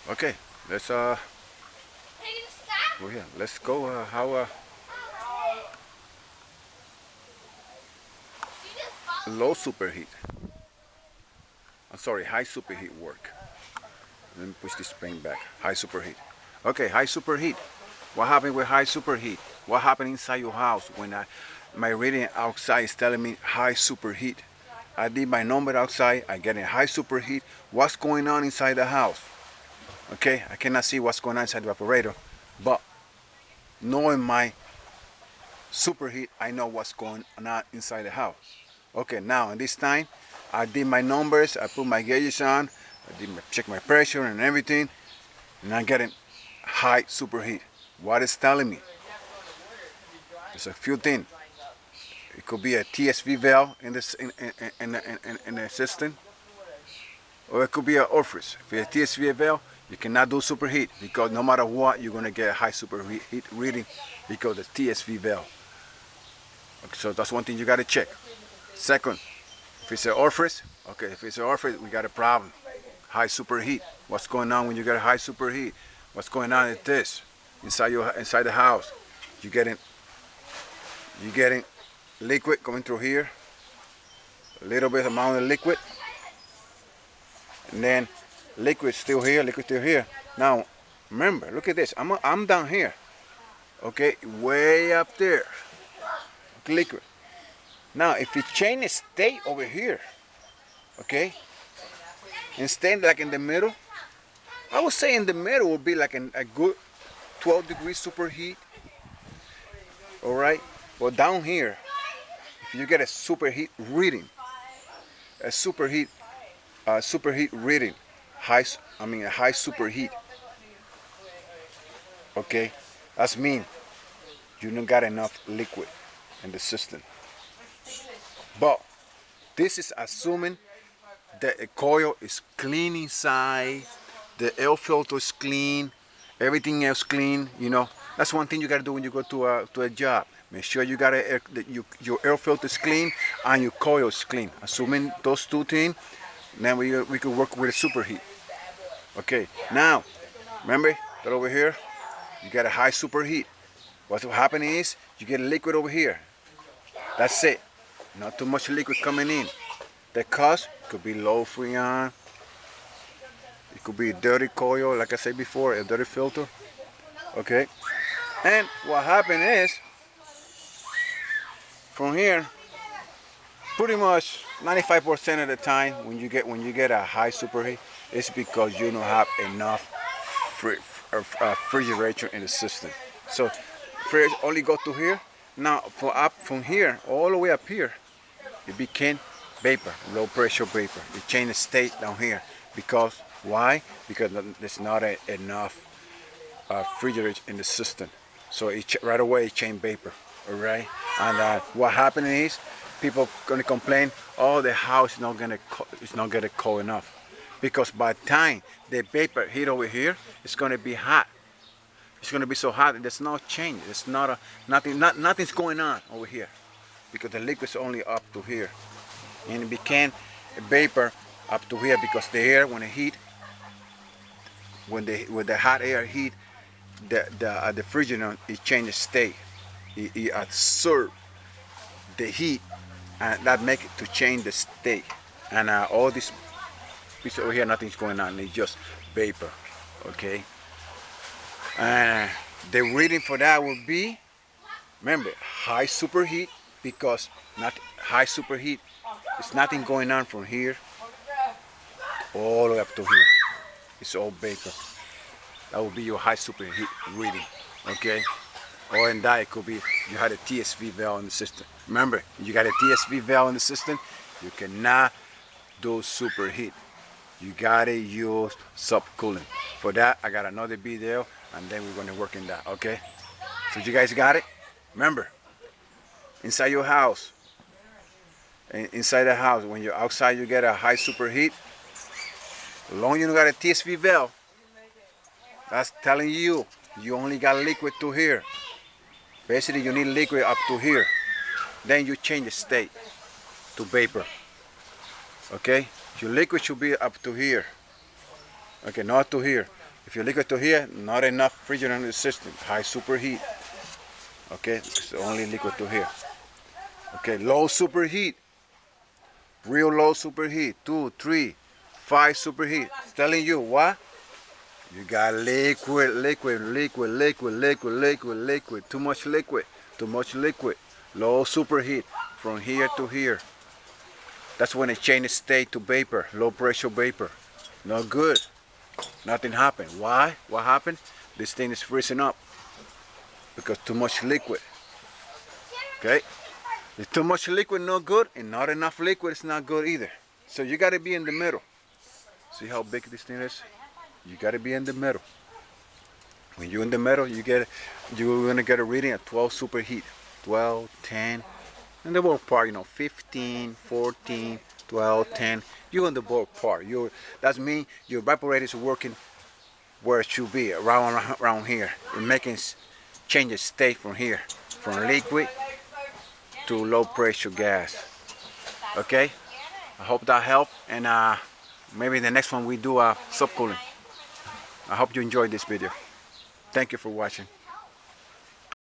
Okay, let's go here. Let's go. How low superheat? I'm sorry, high superheat work. Let me push this paint back. High superheat. Okay, high superheat. What happened with high superheat? What happened inside your house when my reading outside is telling me high superheat? I did my number outside. I get in high superheat. What's going on inside the house? Okay, I cannot see what's going on inside the operator, but knowing my superheat, I know what's going on inside the house. Okay, now in this time, I did my numbers. I put my gauges on. Check my pressure and everything, and I'm getting high superheat. What is telling me? There's a few things. It could be a TSV valve in the system, or it could be an orifice. If it's a TSV valve, you cannot do superheat because no matter what, you're gonna get a high superheat reading because it's TSV valve. Okay, so that's one thing you gotta check. Second, if it's an orifice, okay, if it's an orifice, we got a problem. High superheat. What's going on when you get a high superheat? What's going on is this inside the house. You getting liquid coming through here, a little bit amount of liquid, and then liquid still here, liquid still here. Now, remember, look at this. I'm down here, okay, way up there, liquid. Now, if you change the state over here, okay, instead like in the middle, I would say in the middle would be like a good 12 degrees superheat, all right. But down here, if you get a superheat reading, a superheat reading, a high superheat, okay, that's mean you don't got enough liquid in the system. But this is assuming that the coil is clean inside, the air filter is clean, everything else clean. You know, that's one thing you gotta do when you go to a job. Make sure you got your air filter is clean and your coil is clean. Assuming those two things, then we could work with a superheat. Okay, now remember that over here you got a high superheat. What's happening is you get a liquid over here. That's it. Not too much liquid coming in. The cause could be low freon. It could be a dirty coil, like I said before, a dirty filter. Okay. And what happened is, from here, pretty much 95% of the time when you get a high superheat, it's because you don't have enough refrigeration in the system. So fridge only go to here. Now from here all the way up here, it became vapor, low pressure vapor. It changed the state down here because why? Because there's not enough refrigerant in the system. So right away it changed vapor. All right. And what happened is people gonna complain, oh, the house is not gonna cold enough, because by the time the vapor hit over here, it's gonna be hot. It's gonna be so hot that there's no change. There's nothing's going on over here because the liquid's only up to here, and it became a vapor up to here because the air when it heat, when the hot air heat, the refrigerant it changes state. It absorbs the heat, and that make it to change the state. And all this piece over here, nothing's going on. It's just vapor. Okay. And the reading for that would be, remember, high superheat, because not high superheat. It's nothing going on from here all the way up to here. It's all vapor. That would be your high superheat reading. Okay. Or in that, it could be you had a TSV valve in the system. Remember, you got a TSV valve in the system, you cannot do superheat. You gotta use subcooling. For that, I got another video, and then we're gonna work in that, okay? So you guys got it? Remember, inside your house, inside the house, when you're outside, you get a high superheat. As long as you don't got a TSV valve, that's telling you only got liquid to here. Basically, you need liquid up to here. Then you change the state to vapor. Okay? Your liquid should be up to here. Okay, not to here. If you liquid to here, not enough refrigerant in the system. High superheat. Okay, it's only liquid to here. Okay, low superheat. Real low superheat. 2, 3, 5 superheat. It's telling you what? You got liquid, liquid, liquid, liquid, liquid, liquid, liquid. Too much liquid. Too much liquid. Low superheat. From here to here. That's when it changes state to vapor. Low pressure vapor. Not good. Nothing happened. Why? What happened? This thing is freezing up. Because too much liquid. Okay? If too much liquid, not good. And not enough liquid, it's not good either. So you got to be in the middle. See how big this thing is? You got to be in the middle. When you're in the middle, you're going to get a reading at 12 superheat. 12, 10. In the ballpark, 15, 14, 12, 10. You're in the ballpark. That means your evaporator is working where it should be, around here. It's making changes state from here, from liquid to low pressure gas. Okay? I hope that helped, and maybe the next one we do subcooling. I hope you enjoyed this video. Thank you for watching.